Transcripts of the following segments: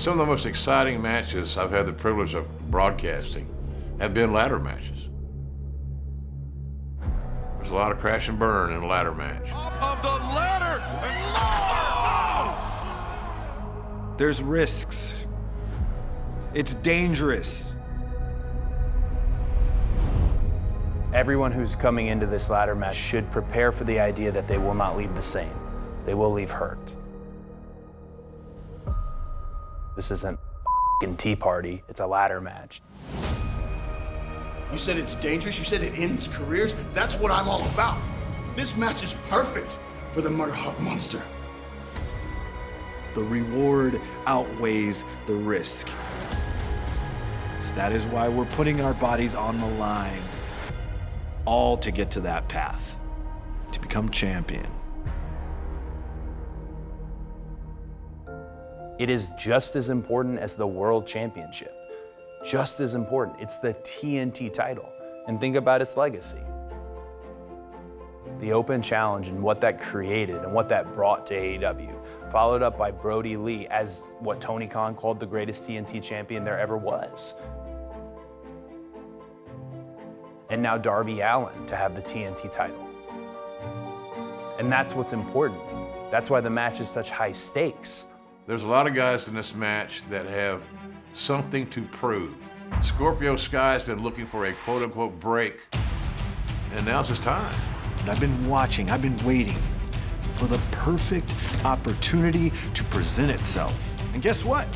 Some of the most exciting matches I've had the privilege of broadcasting have been ladder matches. There's a lot of crash and burn in a ladder match. Top of the ladder and oh! There's risks. It's dangerous. Everyone who's coming into this ladder match should prepare for the idea that they will not leave the same. They will leave hurt. This isn't a tea party, it's a ladder match. You said it's dangerous, you said it ends careers. That's what I'm all about. This match is perfect for the Murder Hawk Monster. The reward outweighs the risk. So that is why we're putting our bodies on the line, all to get to that path, to become champion. It is just as important as the World Championship. Just as important. It's the TNT title. And think about its legacy. The Open Challenge and what that created and what that brought to AEW, followed up by Brody Lee as what Tony Khan called the greatest TNT champion there ever was. And now Darby Allin to have the TNT title. And that's what's important. That's why the match is such high stakes. There's a lot of guys in this match that have something to prove. Scorpio Sky's been looking for a quote-unquote break, and now's his time. And I've been watching, I've been waiting for the perfect opportunity to present itself. And guess what?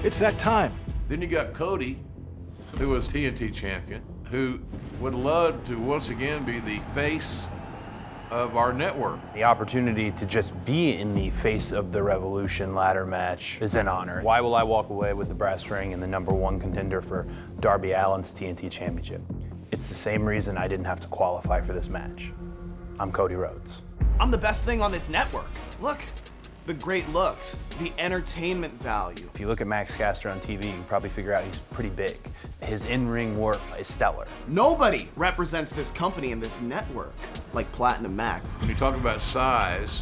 It's that time. Then you got Cody, who was TNT champion, who would love to once again be the face of our network. The opportunity to just be in the face of the Revolution ladder match is an honor. Why will I walk away with the brass ring and the #1 contender for Darby Allin's TNT championship? It's the same reason I didn't have to qualify for this match. I'm Cody Rhodes. I'm the best thing on this network. Look, the great looks, the entertainment value. If you look at Max Caster on TV, you can probably figure out he's pretty big. His in-ring work is stellar. Nobody represents this company and this network like Platinum Max. When you talk about size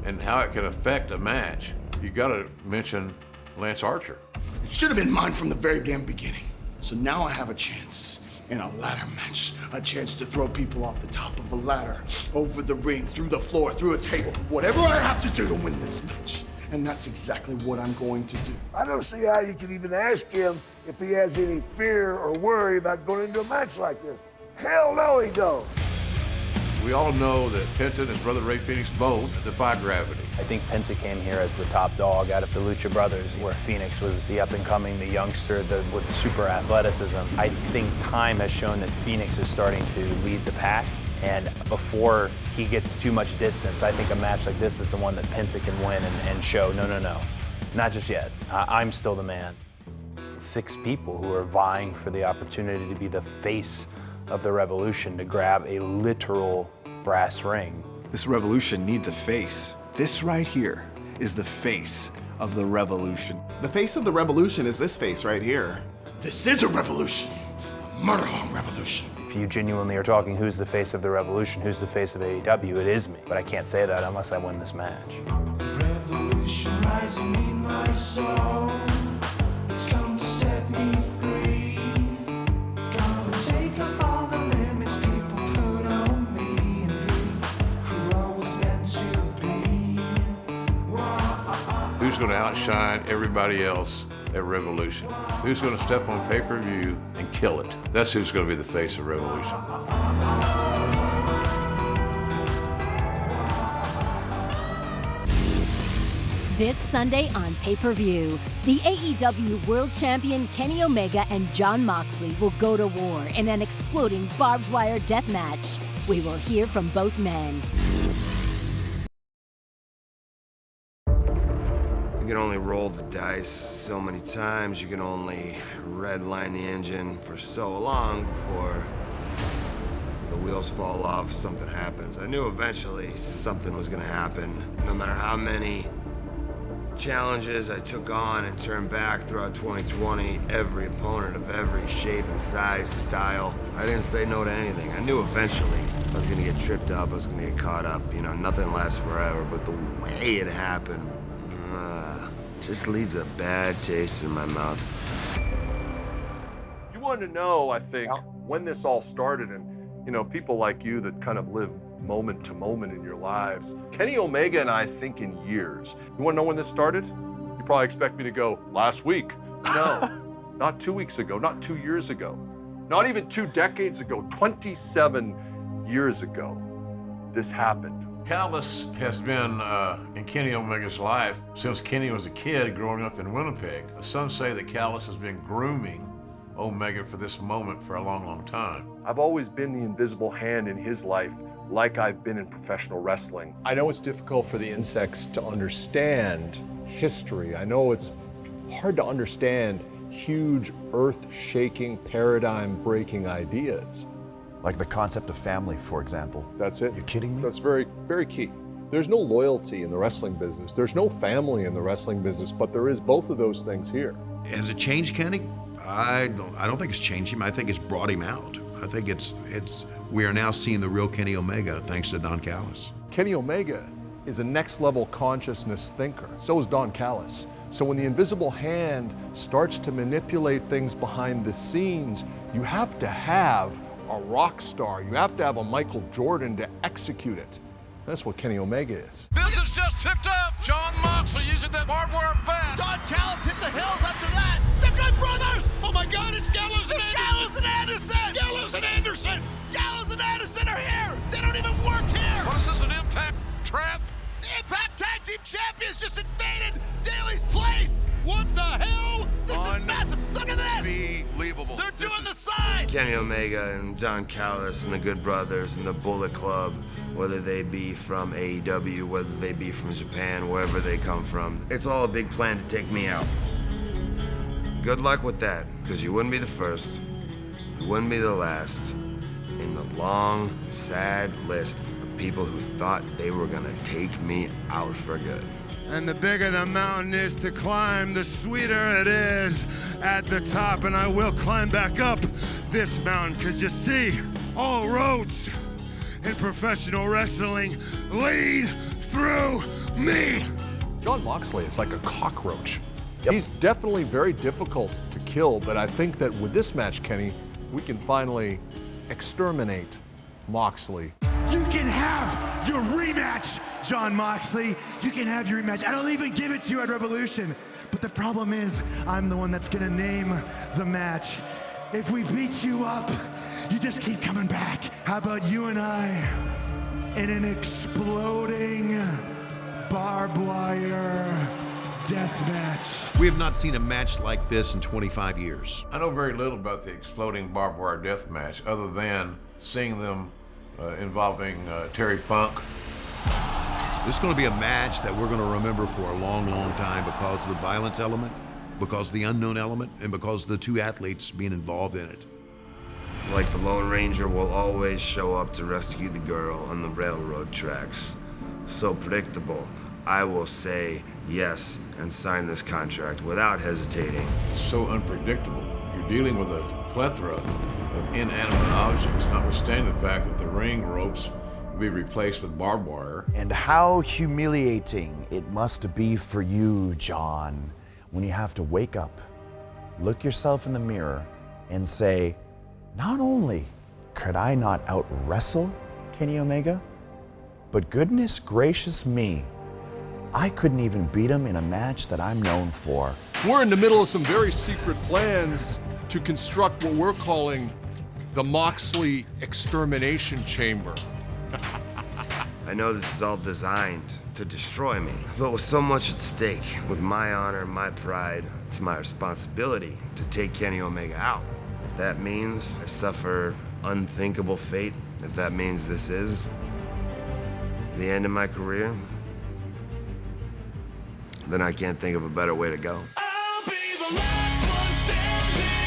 and how it can affect a match, you gotta mention Lance Archer. It should have been mine from the very damn beginning. So now I have a chance in a ladder match, a chance to throw people off the top of a ladder, over the ring, through the floor, through a table, whatever I have to do to win this match. And that's exactly what I'm going to do. I don't see how you can even ask him if he has any fear or worry about going into a match like this. Hell no, he don't. We all know that Penta and his brother Ray Phoenix both defy gravity. I think Penta came here as the top dog out of the Lucha Brothers, where Phoenix was the up-and-coming, the youngster with super athleticism. I think time has shown that Phoenix is starting to lead the pack, and before he gets too much distance, I think a match like this is the one that Penta can win and show, no, not just yet. I'm still the man. 6 people who are vying for the opportunity to be the face of the Revolution, to grab a literal brass ring. This Revolution needs a face. This right here is the face of the Revolution. The face of the Revolution is this face right here. This is a revolution, a Murder Hawk revolution. If you genuinely are talking who's the face of the Revolution, who's the face of AEW, it is me. But I can't say that unless I win this match. Revolution rising in my soul. It's come to set me free. Gonna take up all the limits people put on me and be who I was meant to be. Who's gonna outshine everybody else at Revolution? Who's gonna step on pay-per-view and kill it? That's who's gonna be the face of Revolution. This Sunday on pay-per-view, the AEW World Champion Kenny Omega and Jon Moxley will go to war in an exploding barbed wire death match. We will hear from both men. You can only roll the dice so many times. You can only redline the engine for so long before the wheels fall off, something happens. I knew eventually something was gonna happen. No matter how many challenges I took on and turned back throughout 2020, every opponent of every shape and size, style, I didn't say no to anything. I knew eventually I was gonna get tripped up, I was gonna get caught up. You know, nothing lasts forever, but the way it happened, Just leaves a bad taste in my mouth. You wanted to know, I think, when this all started, and people like you that kind of live moment to moment in your lives. Kenny Omega and I think in years. You want to know when this started? You probably expect me to go, last week. No, not 2 weeks ago, not 2 years ago, not even 2 decades ago, 27 years ago, this happened. Callis has been in Kenny Omega's life since Kenny was a kid growing up in Winnipeg. Some say that Callis has been grooming Omega for this moment for a long, long time. I've always been the invisible hand in his life, like I've been in professional wrestling. I know it's difficult for the insects to understand history. I know it's hard to understand huge, earth-shaking, paradigm-breaking ideas. Like the concept of family, for example. That's it. You kidding me? That's very, very key. There's no loyalty in the wrestling business. There's no family in the wrestling business, but there is both of those things here. Has it changed Kenny? I don't think it's changed him. I think it's brought him out. I think we are now seeing the real Kenny Omega thanks to Don Callis. Kenny Omega is a next level consciousness thinker. So is Don Callis. So when the invisible hand starts to manipulate things behind the scenes, you have to have a rock star. You have to have a Michael Jordan to execute it. That's what Kenny Omega is. This is just tipped up. John Moxley using that barbed wire bat. Don Callis hit the hills after that. The Good Brothers! Oh my God, it's Gallows and Anderson! Gallows and Anderson! Gallows and Anderson! Gallows and Anderson are here! They don't even work here! What is this, an Impact trap? The Impact Tag Team Champions just invaded Daly's place! What the hell? This is massive! Look at this! Unbelievable. They're doing the sign! Kenny Omega and Don Callis and the Good Brothers and the Bullet Club, whether they be from AEW, whether they be from Japan, wherever they come from, it's all a big plan to take me out. Good luck with that, because you wouldn't be the first, you wouldn't be the last in the long, sad list of people who thought they were gonna take me out for good. And the bigger the mountain is to climb, the sweeter it is at the top. And I will climb back up this mountain, because you see, all roads in professional wrestling lead through me. John Moxley is like a cockroach. Yep. He's definitely very difficult to kill, but I think that with this match, Kenny, we can finally exterminate Moxley. You can have your rematch, John Moxley. You can have your rematch. I don't even give it to you at Revolution. But the problem is, I'm the one that's gonna name the match. If we beat you up, you just keep coming back. How about you and I in an exploding barbed wire death match? We have not seen a match like this in 25 years. I know very little about the exploding barbed wire death match other than seeing them involving Terry Funk. This is going to be a match that we're going to remember for a long, long time because of the violence element, because of the unknown element, and because of the two athletes being involved in it. Like the Lone Ranger will always show up to rescue the girl on the railroad tracks. So predictable, I will say yes and sign this contract without hesitating. So unpredictable. You're dealing with a plethora of inanimate objects, notwithstanding the fact that the ring ropes will be replaced with barbed wire. And how humiliating it must be for you, John, when you have to wake up, look yourself in the mirror, and say, not only could I not out-wrestle Kenny Omega, but goodness gracious me, I couldn't even beat him in a match that I'm known for. We're in the middle of some very secret plans to construct what we're calling the Moxley Extermination Chamber. I know this is all designed to destroy me, but with so much at stake, with my honor, my pride, it's my responsibility to take Kenny Omega out. If that means I suffer unthinkable fate, if that means this is the end of my career, then I can't think of a better way to go. I'll be the last one standing.